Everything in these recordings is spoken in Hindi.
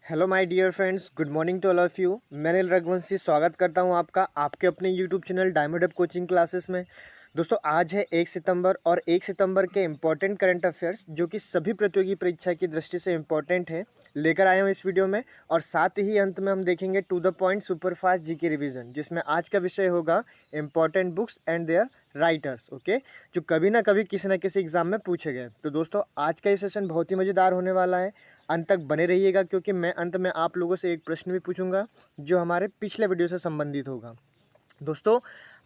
Hello my dear friends, good morning to all of you. मैं नील रघुवंशी स्वागत करता हूं आपका आपके अपने YouTube channel diamond up coaching classes में। दोस्तों, आज है 1 सितंबर और 1 सितंबर के इम्पॉर्टेंट करंट अफेयर्स जो कि सभी प्रतियोगी परीक्षा की दृष्टि से इम्पॉर्टेंट है लेकर आया हूं इस वीडियो में। और साथ ही अंत में हम देखेंगे to the point super fast GK revision, जिसमें आज का विषय होगा important books and their writers. Okay, जो कभी ना कभी किसी न किसी एग्जाम में पूछे गए। तो दोस्तों, आज का ये सेशन बहुत ही मज़ेदार होने वाला है। अंत तक बने रहिएगा क्योंकि मैं अंत में आप लोगों से एक प्रश्न भी पूछूंगा जो हमारे पिछले वीडियो से संबंधित होगा। दोस्तों,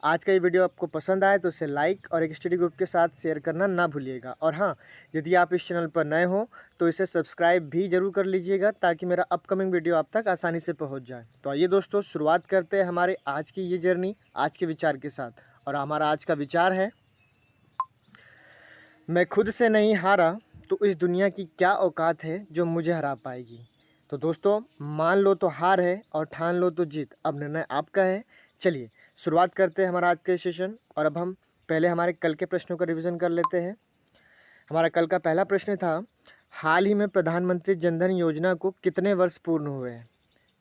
आज का ये वीडियो आपको पसंद आए तो इसे लाइक और एक स्टडी ग्रुप के साथ शेयर करना ना भूलिएगा। और हाँ, यदि आप इस चैनल पर नए हो तो इसे सब्सक्राइब भी जरूर कर लीजिएगा ताकि मेरा अपकमिंग वीडियो आप तक आसानी से पहुंच जाए। तो आइए दोस्तों, शुरुआत करते हैं हमारे आज की ये जर्नी आज के विचार के साथ। और हमारा आज का विचार है, मैं खुद से नहीं हारा तो इस दुनिया की क्या औकात है जो मुझे हरा पाएगी। तो दोस्तों, मान लो तो हार है और ठान लो तो जीत, अब निर्णय आपका है। चलिए शुरुआत करते हैं हमारा आज का सेशन। और अब हम पहले हमारे कल के प्रश्नों का रिवीजन कर लेते हैं। हमारा कल का पहला प्रश्न था, हाल ही में प्रधानमंत्री जनधन योजना को कितने वर्ष पूर्ण हुए हैं।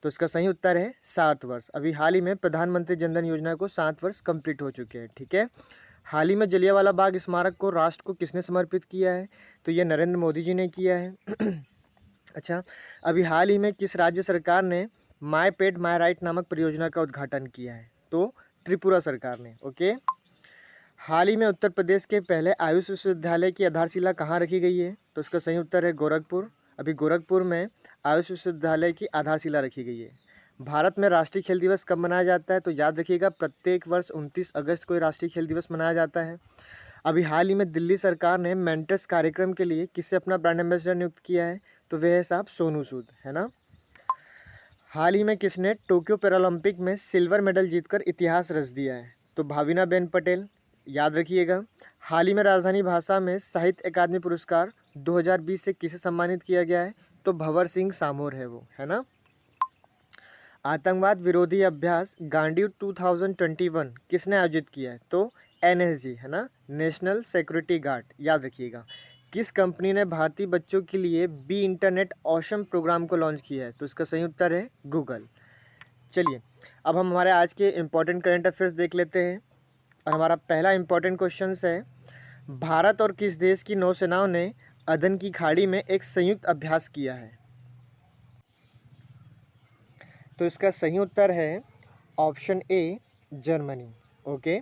तो इसका सही उत्तर है 7 वर्ष। अभी हाल ही में प्रधानमंत्री जनधन योजना को 7 वर्ष कंप्लीट हो चुके हैं। ठीक है। हाल ही में जलियांवाला बाग स्मारक को राष्ट्र को किसने समर्पित किया है। तो ये नरेंद्र मोदी जी ने किया है। अच्छा, अभी हाल ही में किस राज्य सरकार ने माई पेट माई राइट नामक परियोजना का उद्घाटन किया है। तो त्रिपुरा सरकार ने। ओके, हाल ही में उत्तर प्रदेश के पहले आयुष विश्वविद्यालय की आधारशिला कहाँ रखी गई है। तो इसका सही उत्तर है गोरखपुर। अभी गोरखपुर में आयुष विश्वविद्यालय की आधारशिला रखी गई है। भारत में राष्ट्रीय खेल दिवस कब मनाया जाता है। तो याद रखिएगा, प्रत्येक वर्ष 29 अगस्त को राष्ट्रीय खेल दिवस मनाया जाता है। अभी हाल ही में दिल्ली सरकार ने मेंटर्स कार्यक्रम के लिए किसे अपना ब्रांड एम्बेसडर नियुक्त किया है। तो वह है साहब सोनू सूद, है ना। हाल ही में किसने टोक्यो पैरालंपिक में सिल्वर मेडल जीतकर इतिहास रच दिया है। तो भाविना बेन पटेल। याद रखिएगा, हाल ही में राजधानी भाषा में साहित्य अकादमी पुरस्कार 2020 से किसे सम्मानित किया गया है। तो भंवर सिंह सामोर है वो, है ना। आतंकवाद विरोधी अभ्यास गांडीव 2021 किसने आयोजित किया है। तो एनएसजी, है ना, नेशनल सिक्योरिटी गार्ड। याद रखिएगा, किस कंपनी ने भारतीय बच्चों के लिए बी इंटरनेट ऑसम प्रोग्राम को लॉन्च किया है। तो इसका सही उत्तर है गूगल। चलिए, अब हम हमारे आज के इम्पोर्टेंट करंट अफेयर्स देख लेते हैं। और हमारा पहला इम्पोर्टेंट क्वेश्चन है, भारत और किस देश की नौसेनाओं ने अदन की खाड़ी में एक संयुक्त अभ्यास किया है। तो इसका सही उत्तर है ऑप्शन ए, जर्मनी। ओके,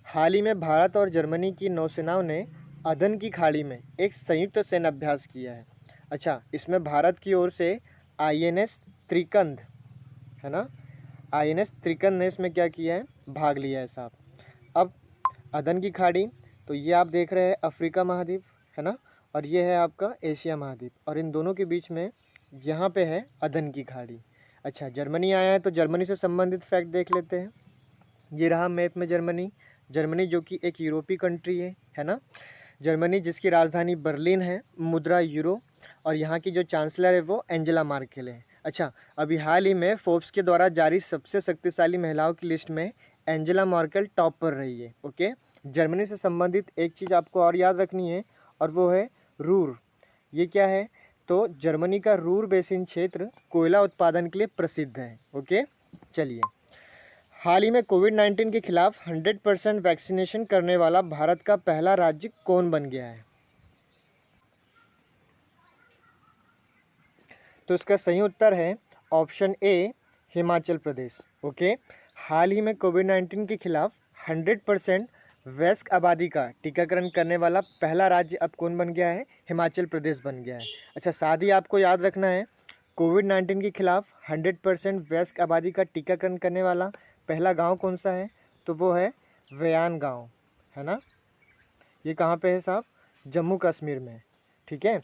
हाल ही में भारत और जर्मनी की नौसेनाओं ने अदन की खाड़ी में एक संयुक्त सैन्य अभ्यास किया है। अच्छा, इसमें भारत की ओर से आईएनएस त्रिकंद, है ना, आईएनएस त्रिकंद ने इसमें क्या किया है, भाग लिया है साहब। अब अदन की खाड़ी, तो ये आप देख रहे हैं अफ्रीका महाद्वीप, है ना, और ये है आपका एशिया महाद्वीप, और इन दोनों के बीच में यहाँ पे है अदन की खाड़ी। अच्छा, जर्मनी आया है तो जर्मनी से संबंधित फैक्ट देख लेते हैं। ये रहा मैप में जर्मनी। जर्मनी जो कि एक यूरोपीय कंट्री है ना। जर्मनी जिसकी राजधानी बर्लिन है, मुद्रा यूरो, और यहाँ की जो चांसलर है वो एंजेला मार्केल है। अच्छा, अभी हाल ही में फोर्ब्स के द्वारा जारी सबसे शक्तिशाली महिलाओं की लिस्ट में एंजेला मार्केल टॉप पर रही है। ओके, जर्मनी से संबंधित एक चीज़ आपको और याद रखनी है, और वो है रूर। ये क्या है। तो जर्मनी का रूर बेसिन क्षेत्र कोयला उत्पादन के लिए प्रसिद्ध है। ओके, चलिए, हाल ही में कोविड-19 के खिलाफ 100% वैक्सीनेशन करने वाला भारत का पहला राज्य कौन बन गया है। तो इसका सही उत्तर है option A, Himachal Pradesh. Okay, हाल ही में कोविड-19 के खिलाफ 100% वयस्क आबादी का टीकाकरण करने वाला पहला राज्य अब कौन बन गया है, हिमाचल प्रदेश बन गया है। अच्छा, साथ ही आपको याद रखना है, कोविड-19 के खिलाफ 100% वयस्क आबादी का टीकाकरण करने वाला पहला गांव कौन सा है। तो वो है व्यान गांव, है ना। ये कहाँ पे है साहब, जम्मू कश्मीर में। ठीक है,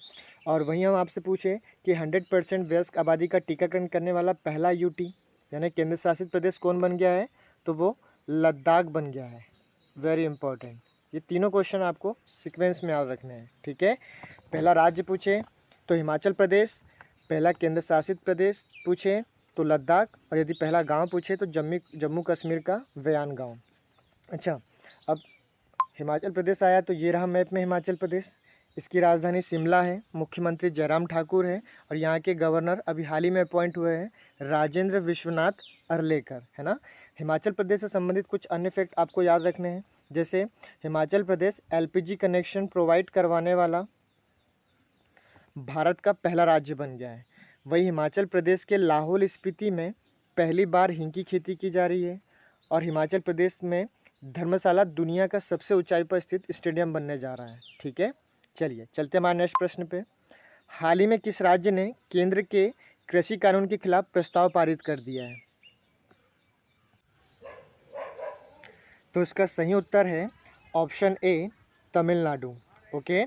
और वहीं हम आपसे पूछे कि 100% वयस्क आबादी का टीकाकरण करने वाला पहला यूटी यानी केंद्र शासित प्रदेश कौन बन गया है। तो वो लद्दाख बन गया है। वेरी इंपॉर्टेंट, ये तीनों क्वेश्चन आपको सीक्वेंस में याद रखने हैं। ठीक है, पहला राज्य पूछे तो हिमाचल प्रदेश, पहला केंद्र शासित प्रदेश पूछे तो लद्दाख, और यदि पहला गांव पूछे तो जम्मू कश्मीर का व्यान गांव। अच्छा, अब हिमाचल प्रदेश आया तो ये रहा मैप में हिमाचल प्रदेश। इसकी राजधानी शिमला है, मुख्यमंत्री जयराम ठाकुर है और यहाँ के गवर्नर अभी हाल ही में अपॉइंट हुए हैं राजेंद्र विश्वनाथ अर्लेकर, है ना। हिमाचल प्रदेश से संबंधित कुछ अन्य फैक्ट आपको याद रखने हैं, जैसे Himachal Pradesh LPG connection provide करवाने वाला भारत का पहला राज्य बन गया है। वही हिमाचल प्रदेश के लाहौल स्पीति में पहली बार हींग की खेती की जा रही है और हिमाचल प्रदेश में धर्मशाला दुनिया का सबसे ऊंचाई पर स्थित स्टेडियम बनने जा रहा है। ठीक है, चलिए चलते हमारे नेक्स्ट प्रश्न पे। हाल ही में किस राज्य ने केंद्र के कृषि कानून के खिलाफ प्रस्ताव पारित कर दिया है? तो इसका सही उत्तर है ऑप्शन ए, तमिलनाडु। ओके,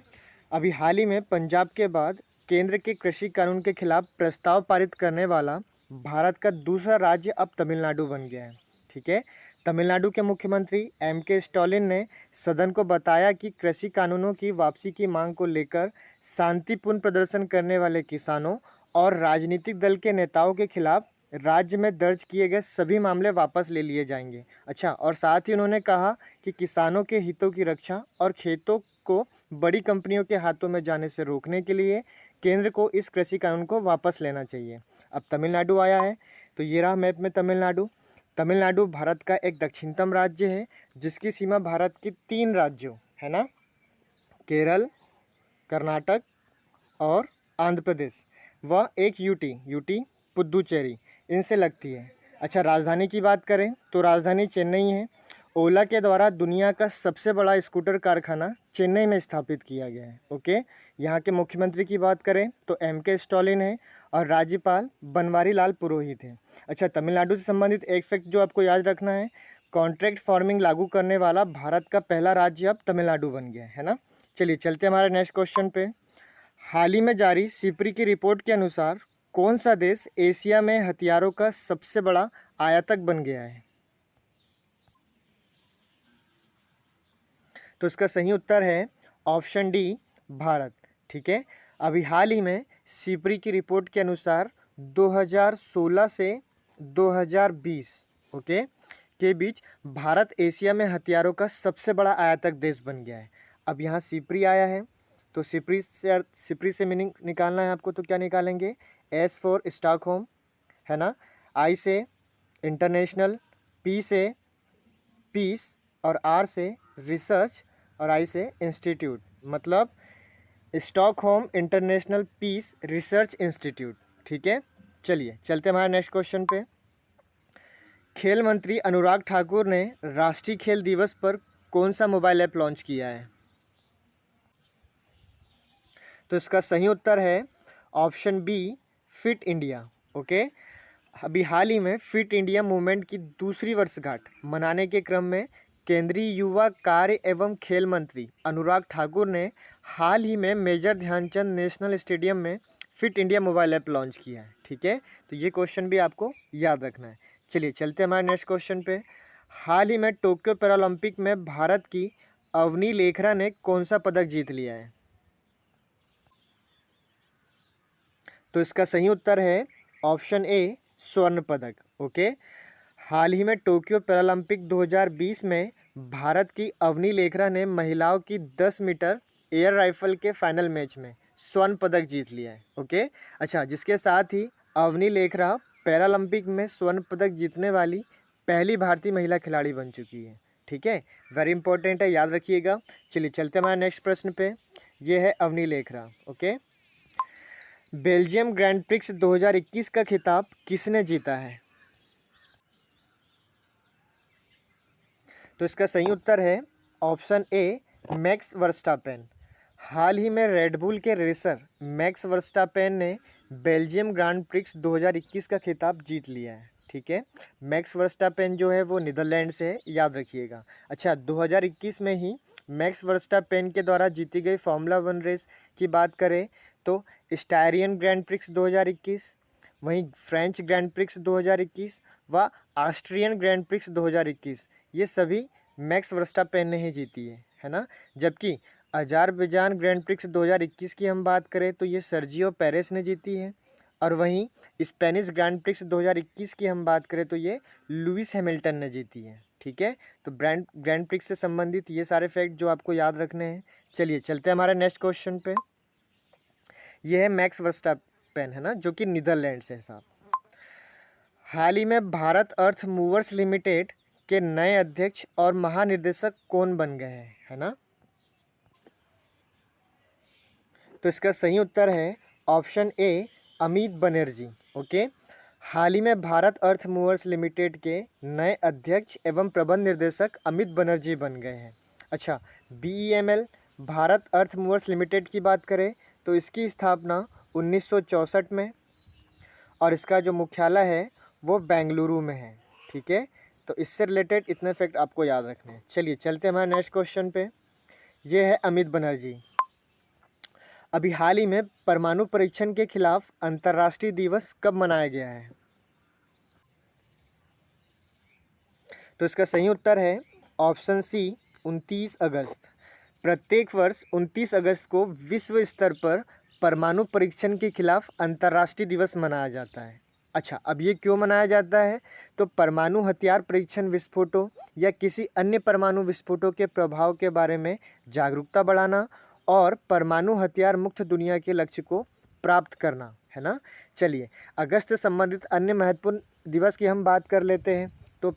अभी हाल ही में पंजाब के बाद केंद्र के कृषि कानून के खिलाफ प्रस्ताव पारित करने वाला भारत का दूसरा राज्य अब तमिलनाडु बन गया है। ठीक है, तमिलनाडु के मुख्यमंत्री के स्टालिन ने सदन को बताया कि कृषि कानूनों की वापसी की मांग को लेकर शांतिपूर्ण प्रदर्शन करने वाले किसानों और राजनीतिक दल के नेताओं के खिलाफ राज्य में दर्ज किए गए सभी मामले वापस ले लिए जाएंगे। अच्छा, और साथ ही उन्होंने कहा कि किसानों के हितों की रक्षा और खेतों को बड़ी कंपनियों के हाथों में जाने से रोकने के लिए केंद्र को इस कृषि कानून को वापस लेना चाहिए। अब तमिलनाडु आया है, तो ये रहा मैप में तमिलनाडु। तमिलनाडु भारत का एक दक्षिणतम राज्य है जिसकी सीमा भारत के 3 राज्यों, है ना, केरल, कर्नाटक और आंध्र प्रदेश व एक यूटी पुदुचेरी इनसे लगती है। अच्छा, राजधानी की बात करें तो राजधानी चेन्नई है। ओला के द्वारा दुनिया का सबसे बड़ा स्कूटर कारखाना चेन्नई में स्थापित किया गया है। ओके, यहाँ के मुख्यमंत्री की बात करें तो के स्टालिन है और राज्यपाल बनवारी लाल पुरोहित है। अच्छा, तमिलनाडु से संबंधित एक फैक्ट जो आपको याद रखना है, कॉन्ट्रैक्ट फार्मिंग लागू करने वाला भारत का पहला राज्य अब तमिलनाडु बन गया है ना। चलिए चलते हमारे नेक्स्ट क्वेश्चन पे। हाल ही में जारी सिपरी की रिपोर्ट के अनुसार कौन सा देश एशिया में हथियारों का सबसे बड़ा आयातक बन गया है? तो इसका सही उत्तर है ऑप्शन डी, भारत। ठीक है, अभी हाल ही में सिपरी की रिपोर्ट के अनुसार 2016 से 2020 ओके के बीच भारत एशिया में हथियारों का सबसे बड़ा आयातक देश बन गया है। अब यहाँ सिपरी आया है, तो सिपरी से मीनिंग निकालना है आपको, तो क्या निकालेंगे? एस फॉर स्टॉकहोम, है ना, आई से इंटरनेशनल, पी से पीस और आर से रिसर्च और आई से इंस्टीट्यूट, मतलब Stockholm international peace research institute. ठीक है, चलिए चलते हमारे नेक्स्ट क्वेश्चन पे। खेल मंत्री अनुराग ठाकुर ने राष्ट्रीय खेल दिवस पर कौन सा मोबाइल ऐप लॉन्च किया है? तो इसका सही उत्तर है option B, fit India. Okay, अभी हाल ही में फिट इंडिया मूवमेंट की दूसरी वर्षगांठ मनाने के क्रम में केंद्रीय युवा कार्य एवं खेल मंत्री अनुराग ठाकुर ने हाल ही में मेजर ध्यानचंद नेशनल स्टेडियम में fit India mobile app launch किया है। ठीक है, तो ये क्वेश्चन भी आपको याद रखना है। चलिए चलते हमारे नेक्स्ट क्वेश्चन पे। हाल ही में टोक्यो पैरालंपिक में भारत की अवनी लेखरा ने कौन सा पदक जीत लिया है? तो इसका सही उत्तर है ऑप्शन ए, स्वर्ण पदक। ओके, हाल ही में टोक्यो पैरालंपिक 2020 में भारत की अवनी लेखरा ने महिलाओं की 10 मीटर एयर राइफल के फाइनल मैच में स्वर्ण पदक जीत लिया है। ओके, अच्छा, जिसके साथ ही अवनी लेखरा पैरालंपिक में स्वर्ण पदक जीतने वाली पहली भारतीय महिला खिलाड़ी बन चुकी है। ठीक है, वेरी इंपॉर्टेंट है, याद रखिएगा। चलिए चलते हमारे नेक्स्ट प्रश्न पे। ये है Avani Lekhara. Okay, Belgium grand prix 2021 का खिताब किसने जीता है? तो इसका सही उत्तर है ऑप्शन ए, मैक्स वर्स्टापेन। हाल ही में रेडबुल के रेसर मैक्स वर्स्टापेन ने बेल्जियम ग्रैंड प्रिक्स 2021 का खिताब जीत लिया है। ठीक है, मैक्स वर्स्टापेन जो है वो नीदरलैंड से है, याद रखिएगा। अच्छा, 2021 में ही मैक्स वर्स्टापेन के द्वारा जीती गई फार्मूला 1 रेस की बात करें तो स्टायरियन ग्रैंड प्रिक्स 2021, वहीं फ्रेंच ग्रैंड प्रिक्स 2021 व ऑस्ट्रियन ग्रैंड प्रिक्स 2021 ये सभी मैक्स वर्स्टापेन ने ही जीती है ना। जबकि अज़रबैजान ग्रैंड प्रिक्स 2021 की हम बात करें तो ये सर्जियो पेरेस ने जीती है, और वहीं स्पेनिश ग्रैंड प्रिक्स 2021 की हम बात करें तो ये लुइस हैमिल्टन ने जीती है। ठीक है, तो ग्रैंड प्रिक्स से संबंधित ये सारे फैक्ट जो आपको याद रखने हैं, चलिए चलते हैं हमारे नेक्स्ट क्वेश्चन पे। ये है मैक्स वर्स्टापेन, है ना, जो कि नीदरलैंड से है साहब। हाल ही में भारत अर्थ मूवर्स लिमिटेड के नए अध्यक्ष और महानिदेशक कौन बन गए हैं, है ना। तो इसका सही उत्तर है option A, Amit Banerjee. Okay, हाल ही में भारत अर्थ मूवर्स लिमिटेड के नए अध्यक्ष एवं प्रबंध निर्देशक अमित बनर्जी बन गए हैं। अच्छा, BEML भारत अर्थ मूवर्स लिमिटेड की बात करें तो इसकी स्थापना 1964 में, और इसका जो मुख्यालय है वो बेंगलुरु में है। ठीक है, तो इससे रिलेटेड इतने फैक्ट आपको याद रखने हैं। चलिए चलते हैं हमारे नेक्स्ट क्वेश्चन पे। ये है अमित बनर्जी। अभी हाल ही में परमाणु परीक्षण के खिलाफ अंतर्राष्ट्रीय दिवस कब मनाया गया है? तो इसका सही उत्तर है ऑप्शन सी, 29 अगस्त। प्रत्येक वर्ष 29 अगस्त को विश्व स्तर पर परमाणु परीक्षण के खिलाफ अंतर्राष्ट्रीय दिवस मनाया जाता है। अच्छा, अब ये क्यों मनाया जाता है? तो परमाणु हथियार परीक्षण, विस्फोटों या किसी अन्य परमाणु विस्फोटों के प्रभाव के बारे में जागरूकता बढ़ाना और परमाणु हथियार मुक्त दुनिया के लक्ष्य को प्राप्त करना, है ना। चलिए, अगस्त से संबंधित अन्य महत्वपूर्ण दिवस की हम बात कर लेते हैं। तो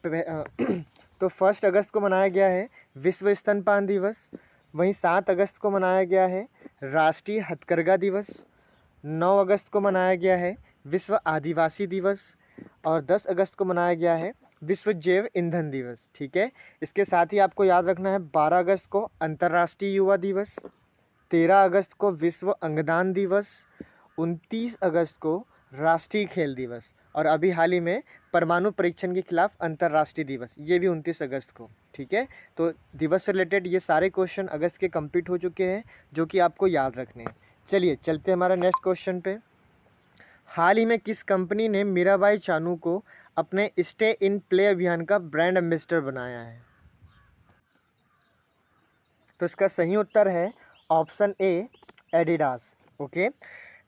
तो 1 अगस्त को मनाया गया है विश्व स्तनपान दिवस। वहीं 7 अगस्त को मनाया गया है राष्ट्रीय हथकरघा दिवस। 9 अगस्त को मनाया गया है विश्व आदिवासी दिवस। और 10 अगस्त को मनाया गया है विश्व जैव ईंधन दिवस। ठीक है, इसके साथ ही आपको याद रखना है 12 अगस्त को अंतर्राष्ट्रीय युवा दिवस, 13 अगस्त को विश्व अंगदान दिवस, 29 अगस्त को राष्ट्रीय खेल दिवस, और अभी हाल ही में परमाणु परीक्षण के खिलाफ अंतर्राष्ट्रीय दिवस, ये भी 29 अगस्त को। ठीक है, तो दिवस से रिलेटेड ये सारे क्वेश्चन अगस्त के कंप्लीट हो चुके हैं, जो कि आपको याद रखने हैं। चलिए चलते हैं हमारा नेक्स्ट क्वेश्चन पे। हाल ही में किस कंपनी ने मीराबाई चानू को अपने स्टे इन प्ले अभियान का ब्रांड एम्बेसडर बनाया है? तो इसका सही उत्तर है ऑप्शन ए, एडिडास। ओके,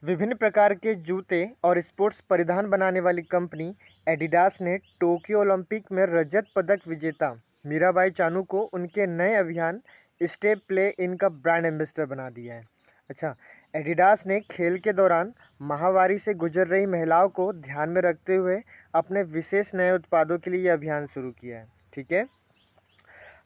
विभिन्न प्रकार के जूते और स्पोर्ट्स परिधान बनाने वाली कंपनी एडिडास ने टोक्यो ओलंपिक में रजत पदक विजेता मीराबाई चानू को उनके नए अभियान स्टे प्ले इन का ब्रांड एम्बेसडर बना दिया है। अच्छा, एडिडास ने खेल के दौरान माहवारी से गुजर रही महिलाओं को ध्यान में रखते हुए अपने विशेष नए उत्पादों के लिए यह अभियान शुरू किया है। ठीक है,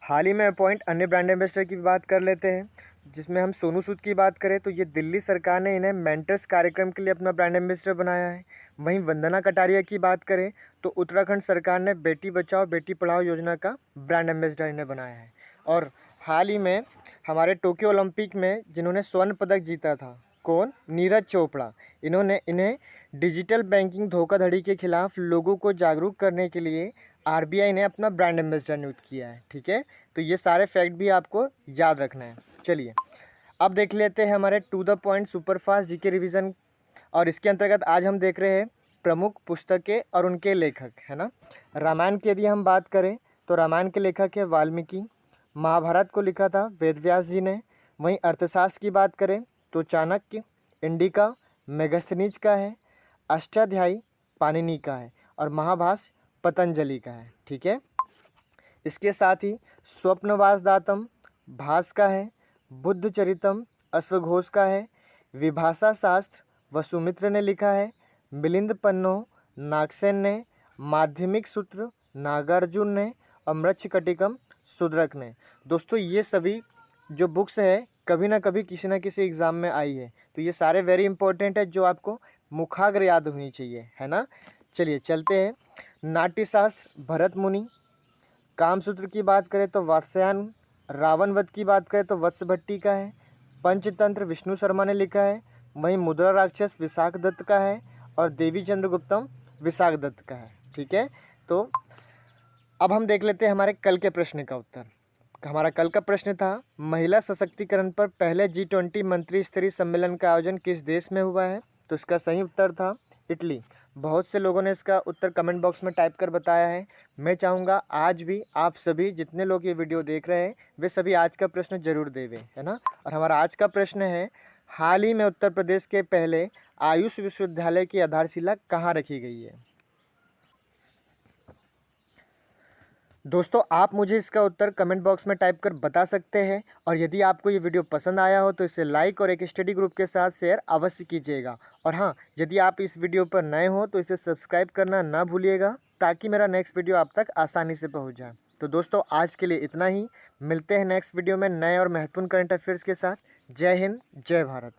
हाल ही में अपॉइंट अन्य ब्रांड एम्बेसडर की बात कर लेते हैं, जिसमें हम सोनू सूद की बात करें तो ये दिल्ली सरकार ने इन्हें मेंटर्स कार्यक्रम के लिए अपना ब्रांड एम्बेसडर बनाया है। वहीं वंदना कटारिया की बात करें तो उत्तराखंड सरकार ने बेटी बचाओ बेटी पढ़ाओ योजना का ब्रांड एम्बेसडर इन्हें बनाया है। और हाल ही में हमारे टोक्यो ओलंपिक में जिन्होंने स्वर्ण पदक जीता था, कौन? नीरज चोपड़ा। इन्हें डिजिटल बैंकिंग धोखाधड़ी के खिलाफ लोगों को जागरूक करने के लिए RBI ने अपना ब्रांड एम्बेसडर नियुक्त किया है। ठीक है, तो ये सारे फैक्ट भी आपको याद रखना है। चलिए अब देख लेते हैं हमारे to the point superfast GK revision, और इसके अंतर्गत आज हम देख रहे हैं प्रमुख पुस्तकें और उनके लेखक, है ना। रामायण की यदि हम बात करें तो रामायण के लेखक है वाल्मीकि। महाभारत को लिखा था वेदव्यास जी ने। वहीं अर्थशास्त्र की बात करें तो चाणक्य, इंडिका मेगस्थनीज का है। अष्टाध्यायी पाणिनि का है और महाभाष्य पतंजलि का है। ठीक है, इसके साथ ही स्वप्नवासदातम भास का है। बुद्ध चरितम अश्वघोष का है। विभाषा शास्त्र वसुमित्र ने लिखा है। मिलिंद पन्नो नागसेन ने। माध्यमिक सूत्र नागार्जुन ने। और मृच्छकटिकम शूद्रक ने। दोस्तों ये सभी जो बुक्स है कभी ना कभी किसी न किसी एग्ज़ाम में आई है, तो ये सारे वेरी इंपॉर्टेंट है जो आपको मुखाग्र याद होनी चाहिए, है ना। चलिए चलते हैं। नाट्यशास्त्र भरत मुनि। कामसूत्र की बात करें तो वात्स्यायन। रावण वध की बात करें तो वत्स भट्टी का है। पंचतंत्र विष्णु शर्मा ने लिखा है। वहीं मुद्रा राक्षस विशाख दत्त का है और देवी चंद्रगुप्तम विशाख दत्त का है। ठीक है, तो अब हम देख लेते हैं हमारे कल के प्रश्न का उत्तर। हमारा कल का प्रश्न था महिला सशक्तिकरण पर पहले G20 मंत्री स्तरीय सम्मेलन का आयोजन किस देश में हुआ है? तो इसका सही उत्तर था इटली। बहुत से लोगों ने इसका उत्तर कमेंट बॉक्स में टाइप कर बताया है। मैं चाहूँगा आज भी आप सभी जितने लोग ये वीडियो देख रहे हैं वे सभी आज का प्रश्न जरूर देवें, है ना। और हमारा आज का प्रश्न है हाल ही में उत्तर प्रदेश के पहले आयुष विश्वविद्यालय की आधारशिला कहाँ रखी गई है? दोस्तों आप मुझे इसका उत्तर कमेंट बॉक्स में टाइप कर बता सकते हैं और यदि आपको ये वीडियो पसंद आया हो तो इसे लाइक और एक स्टडी ग्रुप के साथ शेयर अवश्य कीजिएगा। और हाँ, यदि आप इस वीडियो पर नए हो तो इसे सब्सक्राइब करना ना भूलिएगा ताकि मेरा नेक्स्ट वीडियो आप तक आसानी से पहुँच जाए। तो दोस्तों आज के लिए इतना ही, मिलते हैं नेक्स्ट वीडियो में नए और महत्वपूर्ण करंट अफेयर्स के साथ। जय हिंद, जय भारत।